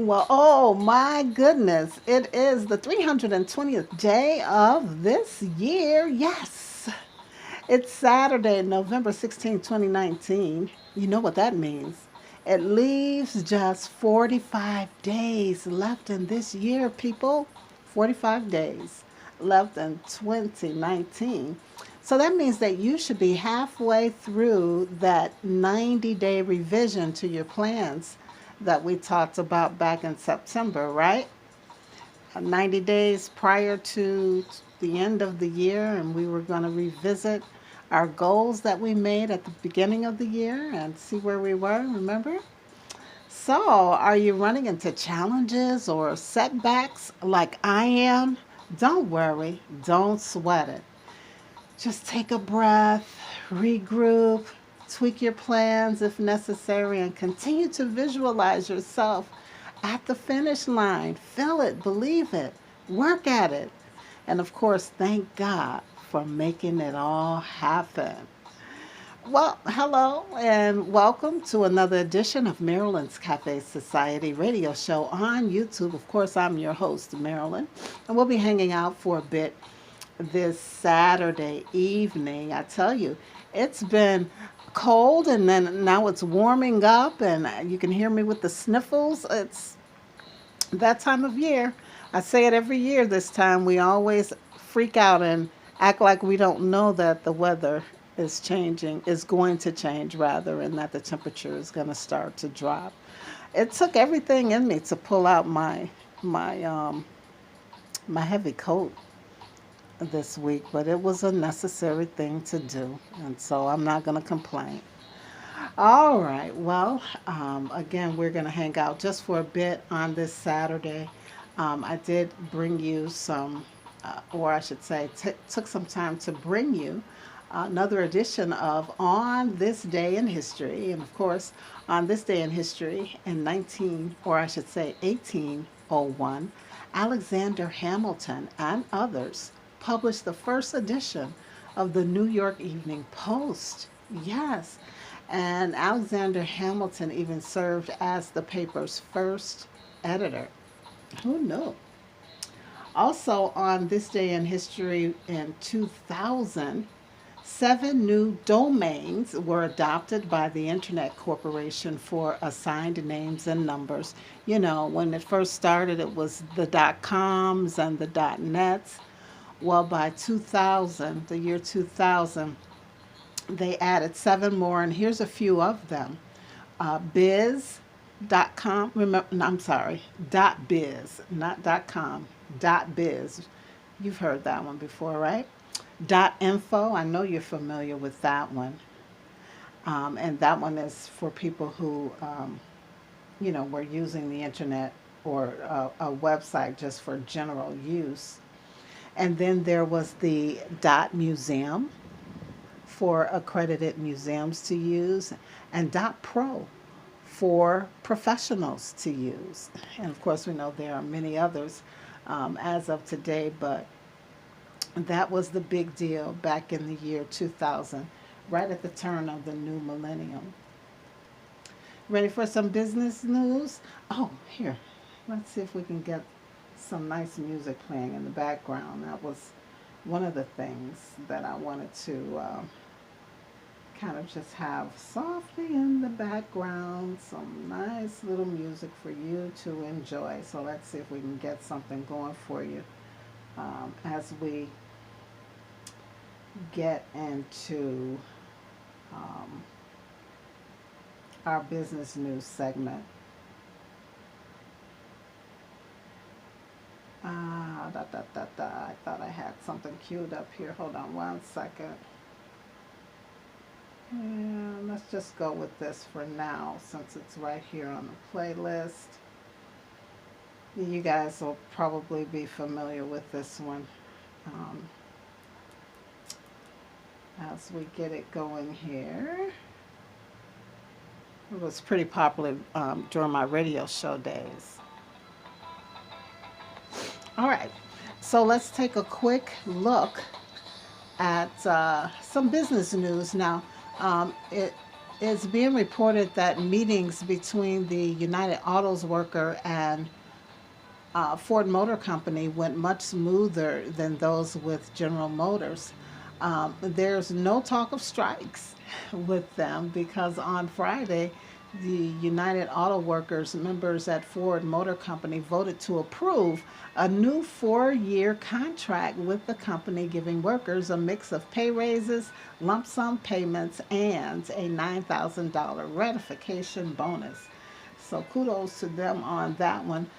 Well, oh my goodness. It is the 320th day of this year. Yes. It's Saturday, November 16th, 2019. You know what that means. It leaves just 45 days left in this year, people. 45 days left in 2019. So that means that you should be halfway through that 90-day revision to your plans that we talked about back in September, right? 90 days prior to the end of the year, and we were going to revisit our goals that we made at the beginning of the year and see where we were, remember? So, are you running into challenges or setbacks like I am? Don't worry, don't sweat it. Just take a breath, regroup, tweak your plans if necessary, and continue to visualize yourself at the finish line. Feel it, believe it, work at it. And of course, thank God for making it all happen. Well, hello and welcome to another edition of Maryland's Cafe Society radio show on YouTube. Of course, I'm your host, Marilyn, and we'll be hanging out for a bit this Saturday evening. I tell you, it's been cold and then now it's warming up, and you can hear me with the sniffles. It's that time of year. I say it every year this time. We always freak out and act like we don't know that the weather is changing, is going to change rather, and that the temperature is going to start to drop. It took everything in me to pull out my my heavy coat this week, but it was a necessary thing to do, and so I'm not going to complain. All right, well, again, we're going to hang out just for a bit on this Saturday. I did bring you some, or I should say, took some time to bring you another edition of On This Day in History. And of course, on this day in history in 19, or I should say 1801, Alexander Hamilton and others published the first edition of the New York Evening Post. Yes. And Alexander Hamilton even served as the paper's first editor. Who knew? Also, on this day in history in 2000, seven new domains were adopted by the Internet Corporation for assigned names and numbers. You know, when it first started, it was the .coms and the .nets. Well, by 2000, the year 2000, they added seven more, and here's a few of them. Biz.com, remember, no, I'm sorry, .biz, not .com, .biz. You've heard that one before, right? .info, I know you're familiar with that one. And that one is for people who, were using the internet or a website just for general use. And then there was the .museum for accredited museums to use, and .pro for professionals to use. And of course, we know there are many others as of today, but that was the big deal back in the year 2000, right at the turn of the new millennium. Ready for some business news? Oh, here, let's see if we can get some nice music playing in the background. That was one of the things that I wanted to kind of just have softly in the background, some nice little music for you to enjoy. So let's see if we can get something going for you as we get into um, our business news segment. I thought I had something queued up here. Hold on one second. And let's just go with this for now since it's right here on the playlist. You guys will probably be familiar with this one um, as we get it going here. It was pretty popular during my radio show days. All right, so let's take a quick look at some business news now. It It's being reported that meetings between the United Autos worker and Ford Motor Company went much smoother than those with General Motors. There's no talk of strikes with them because on Friday, the United Auto Workers members at Ford Motor Company voted to approve a new 4-year contract with the company, giving workers a mix of pay raises, lump sum payments, and a $9,000 ratification bonus. So kudos to them on that one.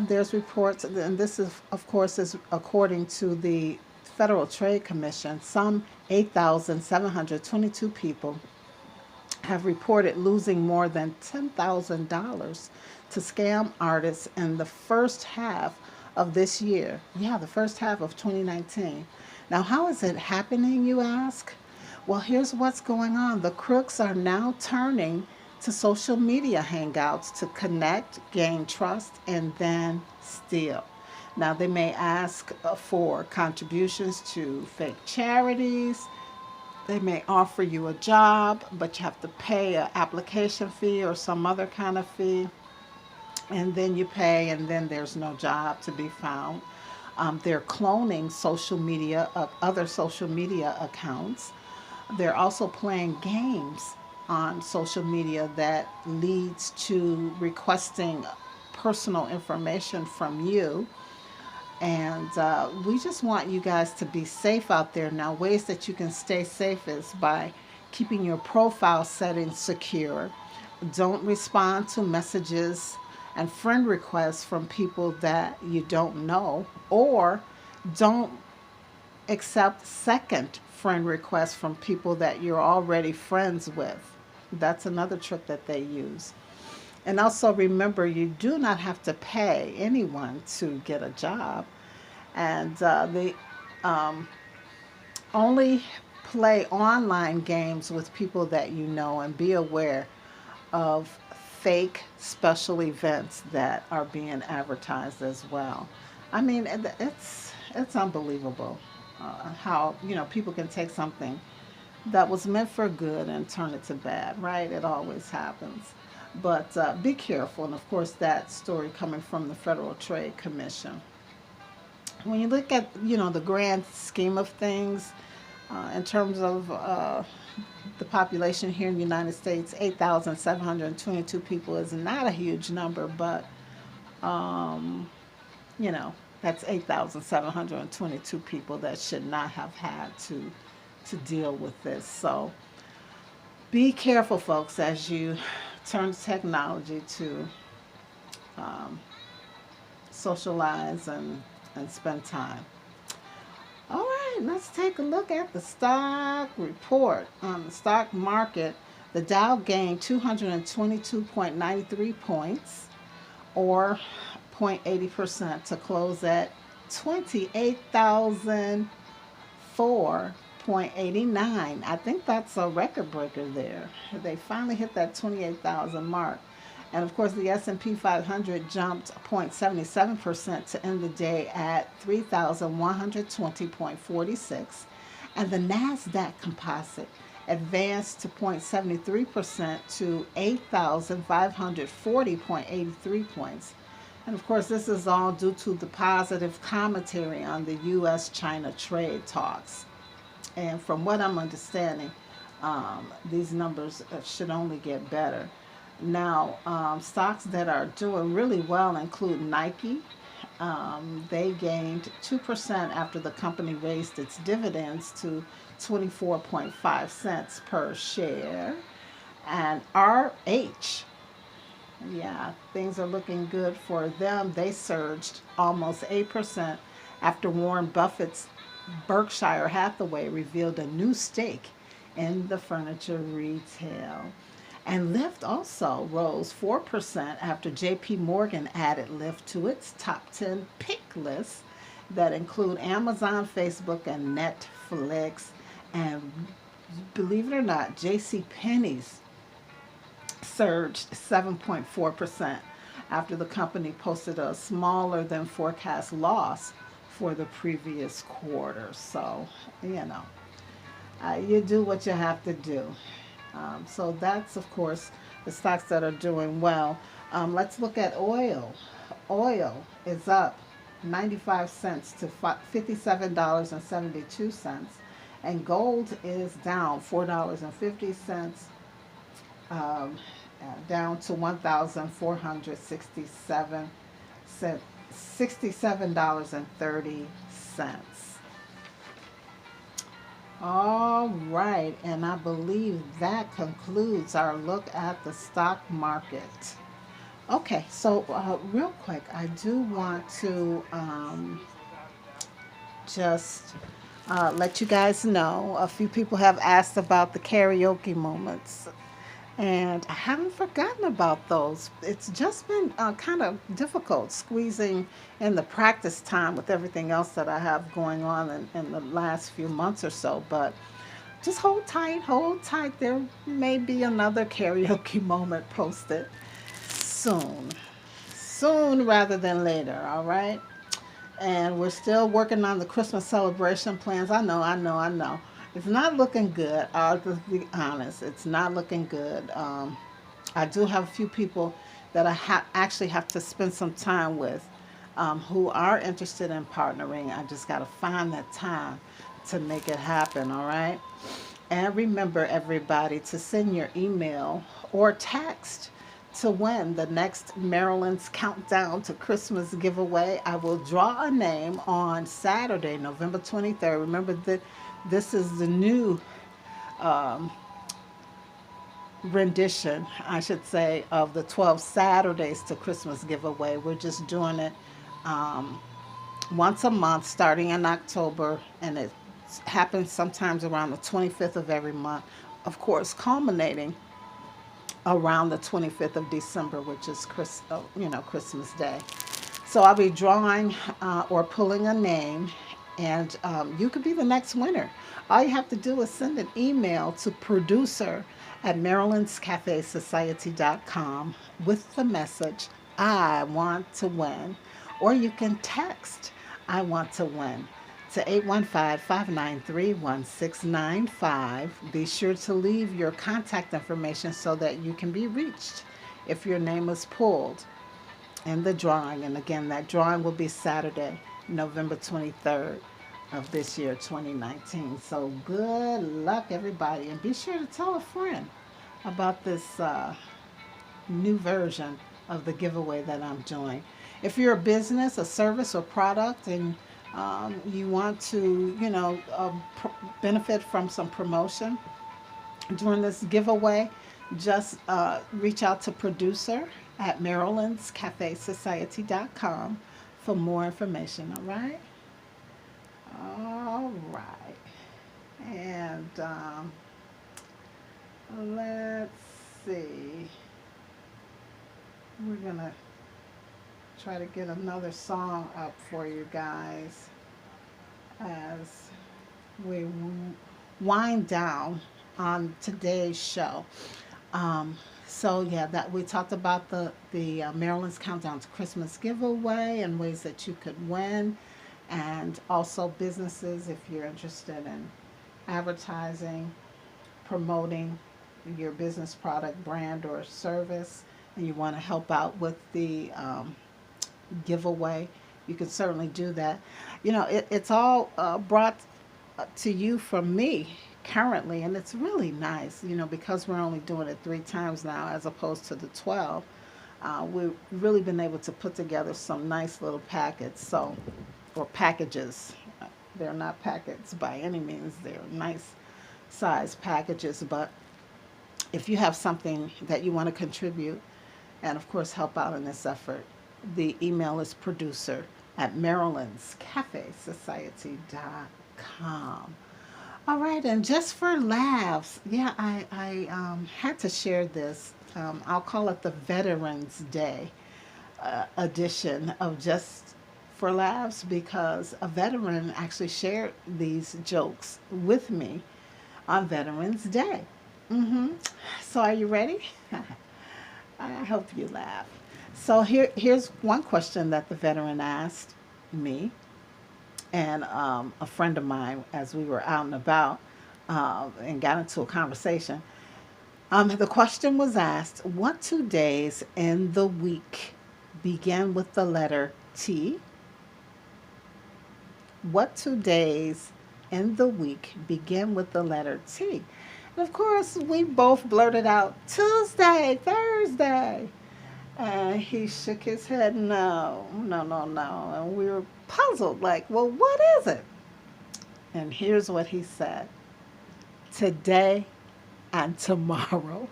There's reports, and this is, of course, is according to the Federal Trade Commission. Some 8,722 people have reported losing more than $10,000 to scam artists in the first half of this year. Yeah, the first half of 2019. Now, how is it happening, you ask? Well, here's what's going on. The crooks are now turning to social media hangouts to connect, gain trust, and then steal. Now, they may ask for contributions to fake charities. They may offer you a job, but you have to pay an application fee or some other kind of fee. And then you pay, and then there's no job to be found. They're cloning other social media accounts. They're also playing games on social media that leads to requesting personal information from you. And we just want you guys to be safe out there. Now, ways that you can stay safe is by keeping your profile settings secure. Don't respond to messages and friend requests from people that you don't know, or don't accept second friend requests from people that you're already friends with. That's another trick that they use. And also remember, you do not have to pay anyone to get a job. And they only play online games with people that you know, and be aware of fake special events that are being advertised as well. I mean, it's unbelievable how people can take something that was meant for good and turn it to bad, right? It always happens. But be careful. And of course, that story coming from the Federal Trade Commission. When you look at the grand scheme of things, in terms of the population here in the United States, 8,722 people is not a huge number, but um, you know that's 8,722 people that should not have had to deal with this. So be careful, folks, as you turn to technology to um, socialize and spend time. All right, let's take a look at the stock report. On the stock market, the Dow gained 222.93 points, or 0.80%, to close at 28,004.89. I think that's a record breaker there. They finally hit that 28,000 mark. And of course, the S&P 500 jumped 0.77% to end the day at 3,120.46. And the NASDAQ composite advanced to 0.73% to 8,540.83 points. And of course, this is all due to the positive commentary on the U.S. China trade talks. And from what I'm understanding, these numbers should only get better. Now, stocks that are doing really well include Nike. They gained 2% after the company raised its dividends to 24.5 cents per share. And RH, yeah, things are looking good for them. They surged almost 8% after Warren Buffett's Berkshire Hathaway revealed a new stake in the furniture retail. And Lyft also rose 4% after JP Morgan added Lyft to its top 10 pick list that include Amazon, Facebook, and Netflix. And believe it or not, JC Penney's surged 7.4% after the company posted a smaller than forecast loss for the previous quarter. So, you do what you have to do. So that's, of course, the stocks that are doing well. Let's look at oil. Oil is up 95 cents to $57.72. And gold is down $4.50, um, down to 1,467 cent, $67.30. All right, and I believe that concludes our look at the stock market. Okay, so real quick, I do want to just let you guys know a few people have asked about the karaoke moments. And I haven't forgotten about those. It's just been kind of difficult squeezing in the practice time with everything else that I have going on in the last few months or so. But just hold tight, hold tight. There may be another karaoke moment posted soon. Soon rather than later, all right? And we're still working on the Christmas celebration plans. I know. It's not looking good. I'll just be honest. It's not looking good. I do have a few people that I actually have to spend some time with who are interested in partnering. I just got to find that time to make it happen, all right? And remember, everybody, to send your email or text to win the next Maryland's Countdown to Christmas giveaway. I will draw a name on Saturday, November 23rd. Remember that this is the new rendition, I should say, of the 12 Saturdays to Christmas giveaway. We're just doing it um, once a month starting in October, and it happens sometimes around the 25th of every month. Of course, culminating around the 25th of December, which is Christmas Day. So I'll be drawing or pulling a name, and you could be the next winner. All you have to do is send an email to producer at marylandscafesociety.com with the message, I want to win. Or you can text, I want to win, to 815-593-1695. Be sure to leave your contact information so that you can be reached if your name is pulled in the drawing. And again, that drawing will be Saturday, November 23rd of this year, 2019. So good luck, everybody. And be sure to tell a friend about this new version of the giveaway that I'm doing. If you're a business, a service, or product, and you want to, benefit from some promotion during this giveaway, just reach out to producer at marylandscafesociety.com for more information. All right? All right. And let's see. We're going to try to get another song up for you guys as we wind down on today's show. So yeah, that we talked about the Maryland's Countdown to Christmas giveaway and ways that you could win, and also businesses if you're interested in advertising, promoting your business product, brand, or service, and you want to help out with the giveaway, you can certainly do that. It's all brought to you from me currently, and it's really nice, because we're only doing it 3 times now as opposed to the 12. We've really been able to put together some nice little packets, or packages. They're not packets by any means, they're nice size packages, but if you have something that you want to contribute and, of course, help out in this effort, the email is producer at marylandscafesociety.com. All right, and just for laughs, yeah, I had to share this. I'll call it the Veterans Day edition of Just for Laughs, because a veteran actually shared these jokes with me on Veterans Day. So are you ready? I hope you laugh. So here's one question that the veteran asked me and a friend of mine as we were out and about and got into a conversation. The question was asked, what 2 days in the week begin with the letter T? What 2 days in the week begin with the letter T? And of course, we both blurted out Tuesday, Thursday. And he shook his head, no, no, no, no. And we were puzzled, like, well, what is it? And here's what he said: today and tomorrow.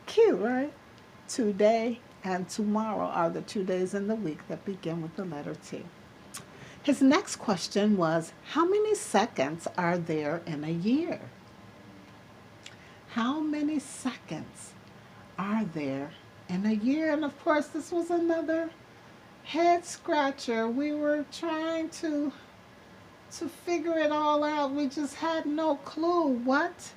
Cute, right? Today and tomorrow are the 2 days in the week that begin with the letter T. His next question was, how many seconds are there in a year? How many seconds are there in a year? And of course, this was another head scratcher. We were trying to figure it all out. We just had no clue what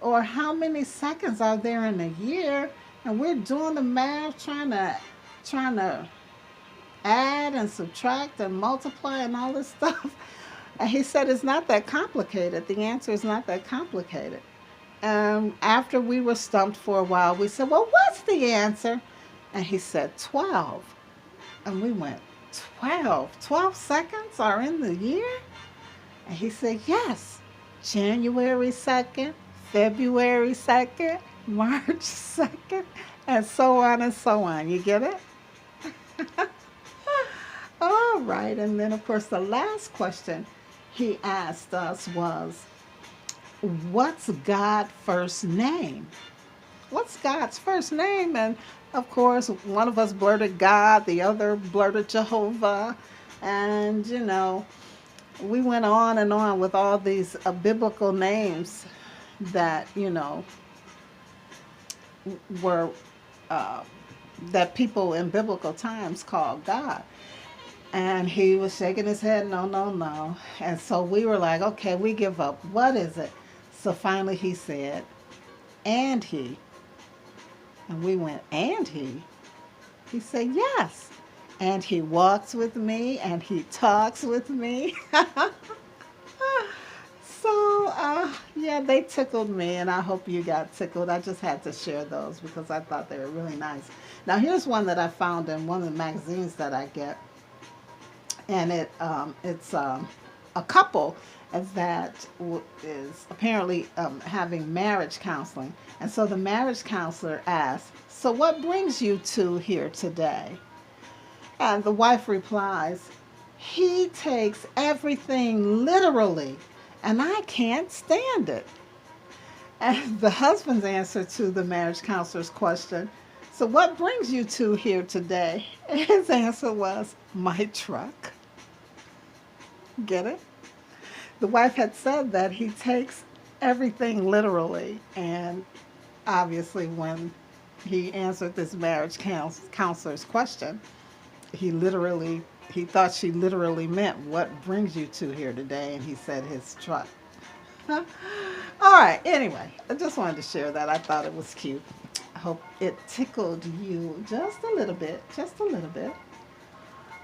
or how many seconds are there in a year. And we're doing the math, trying to add and subtract and multiply and all this stuff. And he said it's not that complicated. The answer is not that complicated. After we were stumped for a while, we said, well, what's the answer? And he said 12. And we went, 12? 12 seconds are in the year? And he said, yes. January 2nd, February 2nd, March 2nd, and so on and so on. You get it? All right. And then, of course, the last question he asked us was, what's God's first name? What's God's first name? And of course, one of us blurted God, the other blurted Jehovah. And, we went on and on with all these biblical names that, were, uh, that people in biblical times called God. And he was shaking his head, no, no, no. And so we were like, okay, we give up. What is it? So finally he said, and he. And we went, and he? He said, yes. And he walks with me and he talks with me. So, yeah, they tickled me, and I hope you got tickled. I just had to share those because I thought they were really nice. Now, here's one that I found in one of the magazines that I get, and it's a couple that is apparently having marriage counseling. And so the marriage counselor asked, so what brings you two here today? And the wife replies, he takes everything literally, and I can't stand it. And the husband's answer to the marriage counselor's question, so what brings you two here today? His answer was, my truck. Get it? The wife had said that he takes everything literally, and obviously when he answered this marriage counselor's question, he thought she literally meant, what brings you two here today? And he said his truck. All right, anyway, I just wanted to share that. I thought it was cute. I hope it tickled you just a little bit, just a little bit.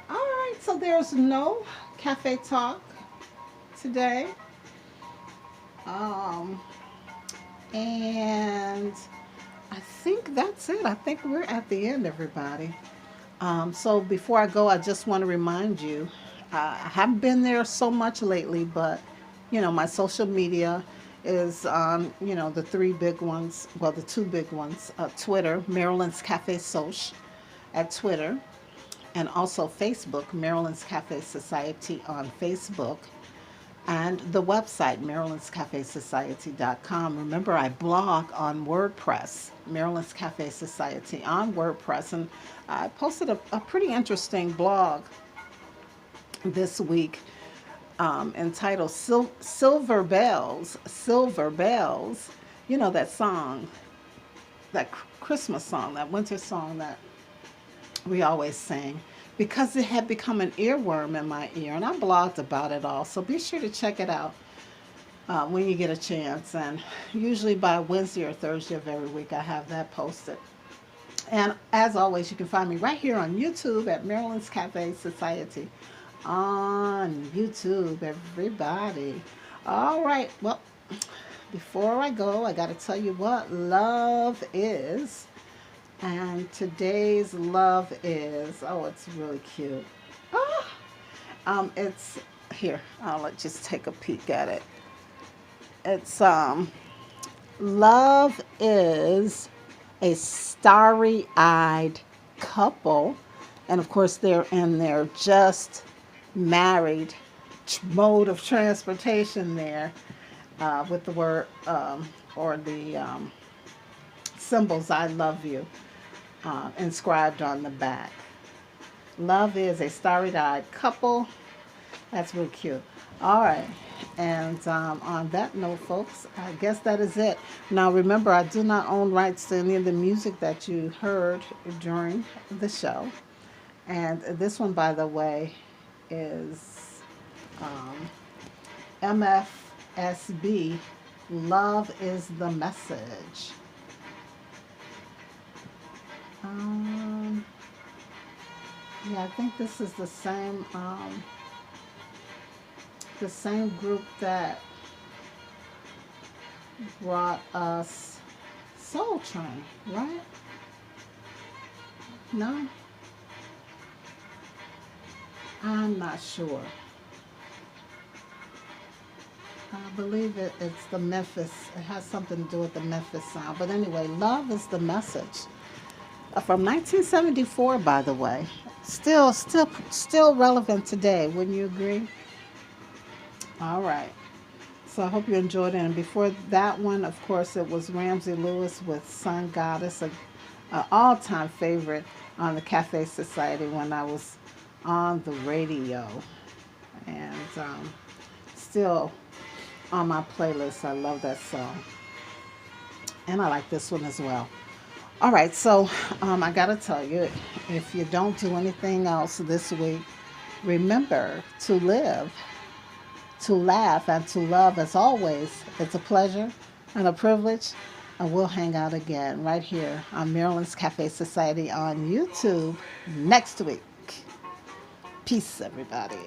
All right, so there's no cafe talk today. Um, and I think that's it. I think we're at the end, everybody. So before I go, I just want to remind you, I haven't been there so much lately, but my social media is on, the three big ones, well, the two big ones, Twitter, Maryland's Cafe Soch at Twitter, and also Facebook, Maryland's Cafe Society on Facebook, and the website, marylandscafesociety.com. Remember, I blog on WordPress, Maryland's Cafe Society on WordPress, and I posted a pretty interesting blog this week entitled Silver Bells, Silver Bells. You know that song, that Christmas song, that winter song that we always sing, because it had become an earworm in my ear, and I blogged about it all. So be sure to check it out when you get a chance. And usually by Wednesday or Thursday of every week, I have that posted. And as always, you can find me right here on YouTube at Maryland's Cafe Society. On YouTube, everybody. All right. Well, before I go, I got to tell you what love is. And today's love is, oh, it's really cute. Ah, it's here. I'll just take a peek at it. It's love is a starry-eyed couple, and of course they're in their just married mode of transportation there, with the word or the symbols "I love you" inscribed on the back. Love is a starry-eyed couple. That's real cute. All right. And on that note, folks, I guess that is it. Now, remember, I do not own rights to any of the music that you heard during the show. And this one, by the way, is um, MFSB. Love is the message. Um, yeah, I think this is the same group that brought us Soul Train, right? No, I'm not sure. I believe it's the Memphis. It has something to do with the Memphis sound. But anyway, love is the message. From 1974, by the way. Still relevant today. Wouldn't you agree? All right. So I hope you enjoyed it. And before that one, of course, it was Ramsey Lewis with Sun Goddess, a all-time favorite on the Cafe Society when I was on the radio. And still on my playlist. I love that song. And I like this one as well. All right, so I got to tell you, if you don't do anything else this week, remember to live, to laugh, and to love as always. It's a pleasure and a privilege. And we'll hang out again right here on Maryland's Cafe Society on YouTube next week. Peace, everybody.